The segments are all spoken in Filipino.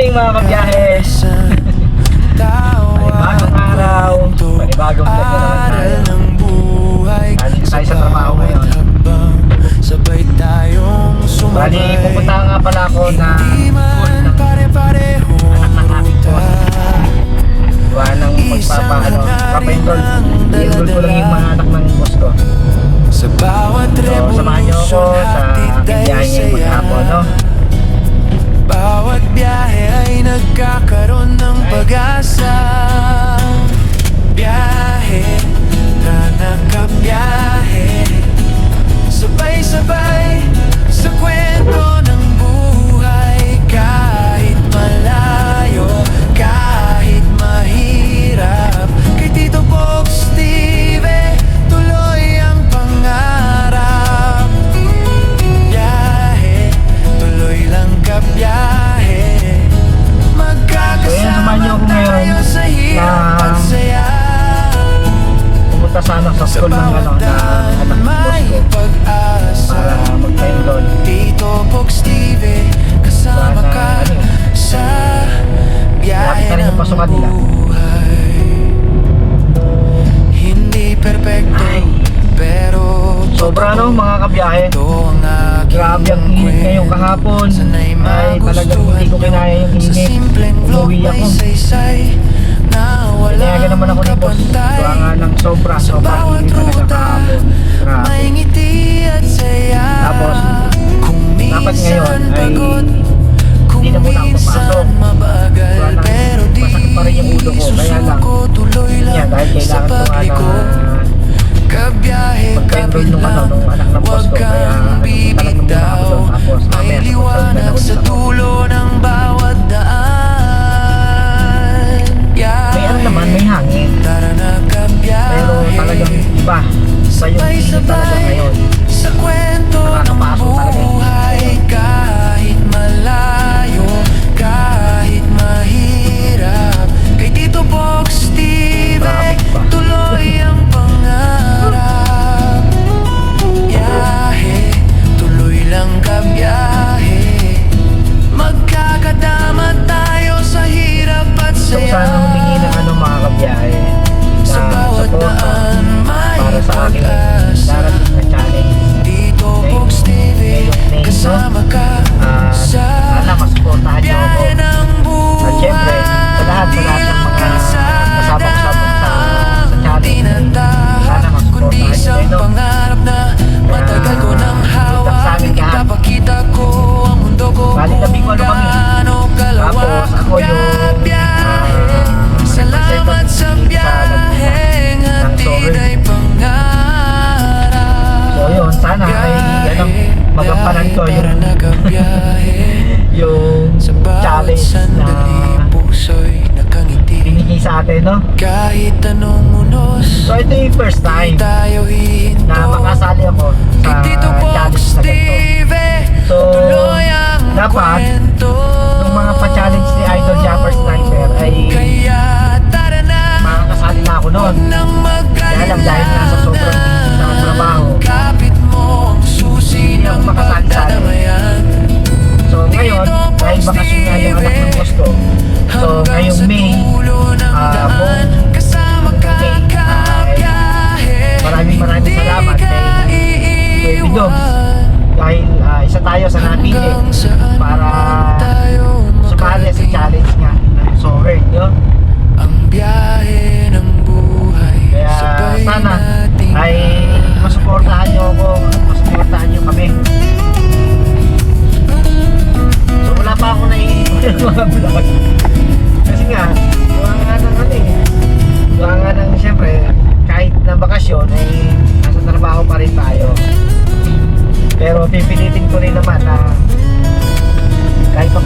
morning mga kabiyahe! Panibagong araw, panibagong vlog na naman tayo. Galing tayo sa trabaho ngayon. Bali, pupunta nga pala ako na school ng anak ng aming boss. Gawa ng papendol. I-enroll ko lang yung mga anak ng boss ko. So, samahan nyo ako sa aking biyahe ngayong maghapon, no? Bawat biyahe ay nagkakaroon ng pag-asa. Biyahe na nakabiyahe, sabay-sabay sa kwento ng buhay. Kahit malayo, kahit mahirap, kay Tito Box TV tuloy ang pangarap. Biyahe, tuloy lang kabiyahe. Magkakasama tayo sa hirap at saya. Pumunta sana sa school ng anak ng boss ko para mag-enroll. Tito Box TV, kasama ka sa biyahe ng buhay. Hindi perfecto, pero sobra no mga kabiyahe. Grabe ang init ngayong kahapon. Ay talagang hindi ko kinaya yung init. Umuwi ako. Pinayagan naman ako ni boss. Kaya nga ng sobra init talaga kahapon. Grabe. Tapos dapat ngayon ay hindi na muna ako papasok. Kaya lang masakit pa rin yung ulo ko. Kaya lang yan, dahil kailangan ko nga na mag-enroll nung anak ng boss ko. Kaya talagang muna ako doon. Tapos mamaya liwanag sa dulo ng bawat daan. may ano naman, may hangin. Pero talagang iba sa yung init talaga ngayon. Sa kwento ng buhay, kahit malayo, kahit mahirap, kay Tito Box TV tuloy ang pangarap. Biyahe, tuloy lang kabiyahe. Magkakadama tayo sa hirap at So saya. sana humingi ng mga kabiyahe Sa na bawat support daan may para sa aking pag-asa. darating na challenge. Tito Box TV, kasama ka sa sana masuportahan niyo ako. biyahe ng At syempre, sa lahat ng mga kasama ko sa challenge, sana kundi masuportahan isang niyo. pangarap na matagal ko nang hawak. Ipapakita ko ang mundo ko Bali, labing kung walo kami. gaano kalawak. Tapos ako yung Biyahe, salamat sa biyaheng hatid ay pangarap. So yun, sana ay magampanan ko yung challenge na binigay sa atin, no? Kahit anong unos, So ito yung first time tayo hinto. na makasali ako sa Tito Box challenge na ganito. TV, So, tuloy ang dapat, kwento. Nung mga pa-challenge ni Idol Japper Sniper ay Kaya tara na, makakasali na ako noon. nang Kaya lang dahil nasa sobrang busy sa trabaho, kapit mo ang susi hindi ng ako makasali-sali. pagdadamayan. So ngayon, dahil bakasyon nga yung anak ng boss ko, so ngayong May, buong kasama ka May, kabiyahe. maraming salamat kay Bidog dahil isa tayo sa napili para sumali sa challenge nga ng Sower, yun. Ang biyahe ng buhay. Kaya sabay sana nating ay masuportahan nyo ako at masuportahan nyo kami. So wala pa ako naiipon ng mga vlog. Kasi nga, gawa nga ng siyempre, kahit na bakasyon ay nasa trabaho pa rin tayo. Pero pipilitin ko rin naman na kahit pa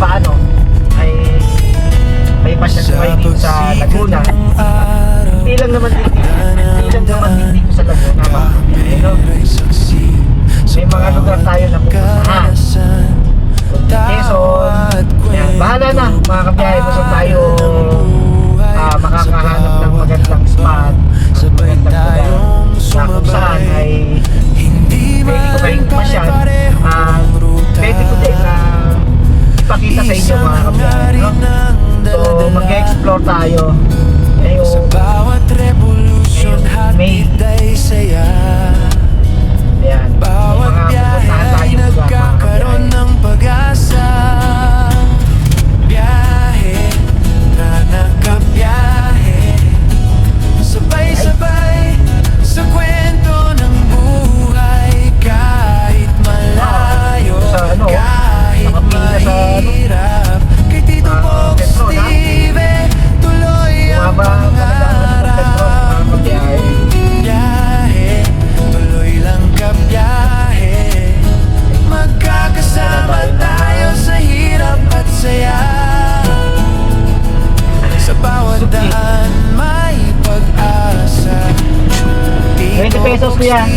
kuya.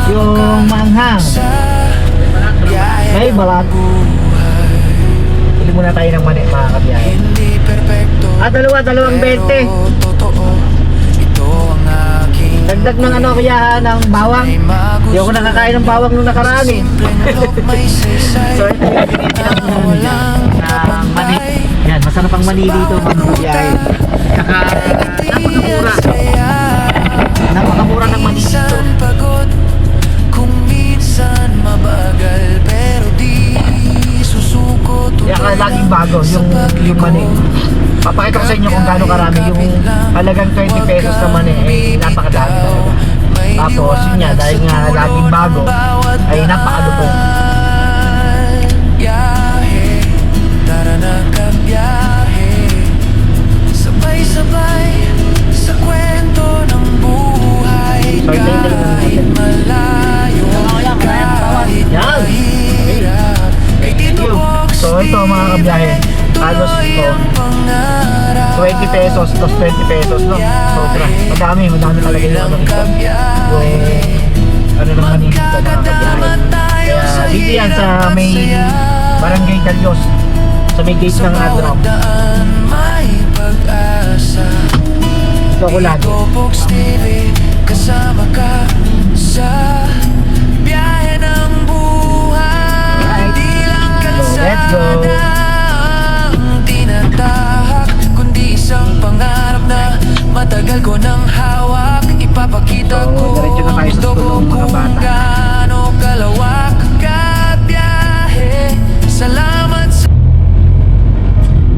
Yung manghang. May balat. Bili muna tayo ng mani mga kabiyahe. Dalawang 20. Dagdag ng ano kuya ng bawang. Hindi ako nakakain ng bawang nung nakaraan eh. So ito yung pinipinang ng mani. Yan, masarap ang mani dito mga kabiyahe. Saka napakamura. Napakamura ng mani dito. Kung minsan mabagal pero di susuko. Kaya laging bago yung mani. Papakita ko sa inyo kung gaano karami yung halagang 20 pesos na mani ay napakadami talaga. Tapos yun nga, dahil nga laging bago ay napakalupong. Biyahe, tara na kabiyahe, sabay-sabay sa kwento ng buhay. So ito yung Kahit malayo, kahit yan. mahirap, ay tinubok So ito mga kabiyahe, halos ito 20 pesos plus 20 pesos no? Sobra, madami talaga yung ano nito. Yung ano naman dito mga kabiyahe. Kaya dito yan sa may Barangay Calyos, sa may gate ng Adram. Ito ko lagi. Kasama ka sa biyahe ng buhay. Di lang Let's go. kalsada ang tinatahak, kundi isang pangarap na matagal ko nang hawak. Ipapakita ko diretso na tayo sa gusto ko tulong mga kung bata. gaano kalawak kabiyahe. Salamat sa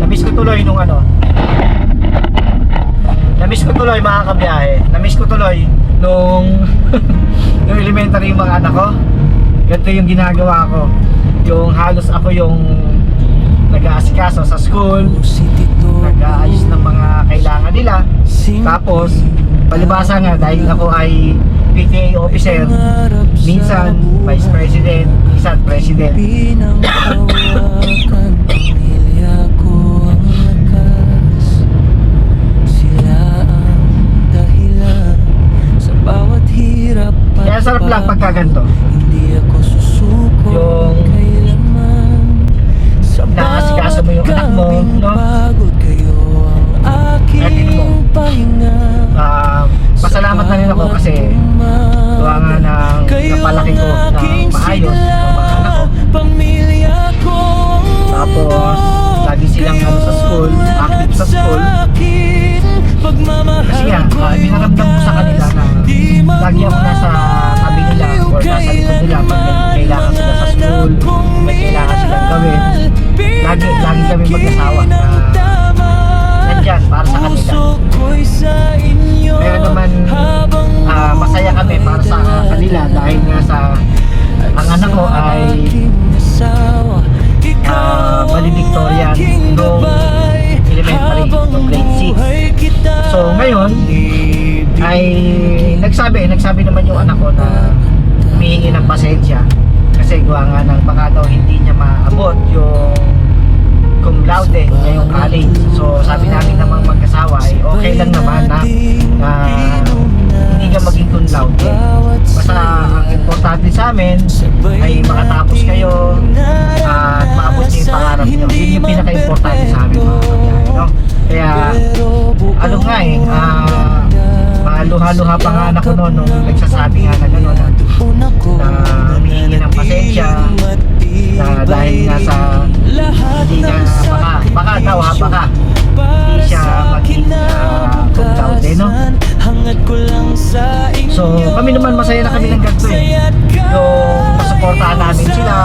Namiss ko tuloy nung ano. Namiss ko tuloy mga kabiyahe. Namiss ko tuloy nung yung elementary yung mga anak ko. Ganito yung ginagawa ko. Yung halos ako yung nag-aasikaso sa school, nag-aayos ng mga kailangan nila. Tapos palibasa nga dahil ako ay PTA officer, minsan vice president, minsan president. pinanghawakan pamilya ko ang lakas. Sila ang dahilan sa bawat hirap at Kaya sarap lang pagka ganito. hindi ako susuko Yung kailanman. Sa naasikaso mo yung anak mo, no? pagod kayo ang Natin mo. aking pahinga. Pasalamat na rin ako kasi gawa nga ng napalaki ko na maayos ng mga anak ko. Pamilya ko. Tapos lagi silang ano sa school, active sa school. Kasi nga, binaramdam ko sa kanila na lagi ako nasa tabi nila or nasa likod nila pag may kailangan sila sa school, may kailangan silang gawin. Lagi kami mag-asawa na nandyan para sa kanila. Kaya naman masaya kami para sa kanila dahil nga sa ang anak ko ay valedictorian noong elementary, noong grade 6. So ngayon ay nagsabi naman yung anak ko na humihingi ng pasensya kasi gawa nga ng baka daw hindi niya maabot yung cum laude ngayong college. So sabi namin namang mag-asawa ay okay lang naman na hindi ka maging cum laude. Basta ang importante sa amin ay makatapos kayo at maabot niyo yung pangarap niyo. Yun yung pinaka-importante sa amin mga kabiyahe, no? Kaya ano nga mga luha-luha pa nga anak ko noon nung nagsasabi nga na gano'n na humihingi ng pasensya na dahil nga sa hindi nga baka hindi siya maging cum laude, no? So kami naman masaya na kami ng ganito yung masuportahan namin sila,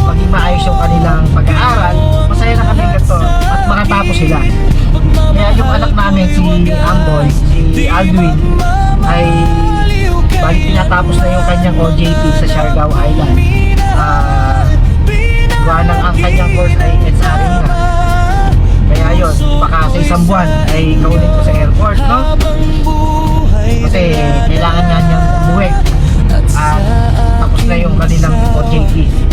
maging maayos yung kanilang pag-aaral. Masaya na kami ng ganito at makatapos sila. Kaya yung anak namin si Amboy, si Aldwin ay bali pinatapos na yung kanyang OJT sa Siargao Island. Gawa ng ang kanyang course ay SRM na. Kaya yun, baka sa isang buwan ay kaunin ko sa airport, no? Kasi kailangan nga niyang umuwi at tapos na yung kanilang OJT sa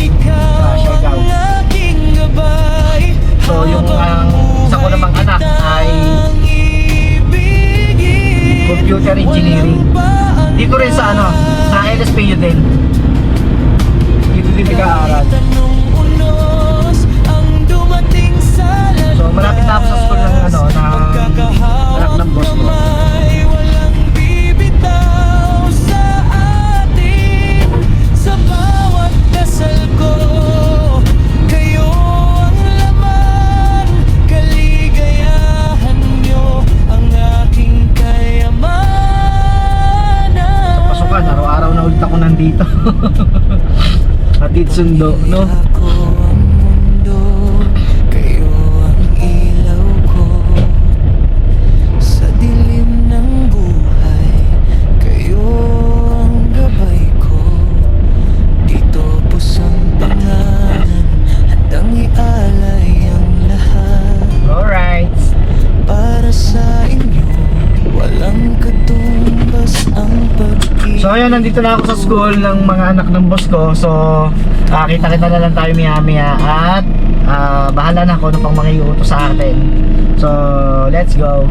Siargao. So yung isa ko namang anak ay computer engineer. din. Dito din nag-aaral. Tanong unos ang dumating sa So malapit na ako sa school ng ano, na anak ng boss ko. Walang bibitaw sa atin. Sa bawat dasal ko, kayo ang laman. Kaligayahan nyo ang aking kayamanan. Pasukan, araw-araw na ulit ako nandito. Hatid sundo, no? Ako ang mundo, kayo ang ilaw ko. Sa dilim ng buhay, kayo ang gabay ko. Dito pusang pangalan, handang ialay ang lahat. Alright. Para sa inyo, walang katumbas ang pag-ibig. So ayun, nandito na ako sa school ng mga anak ng boss ko. So kita-kita na lang tayo maya-maya. At bahala na ako ano pang mga iutos sa atin. So let's go.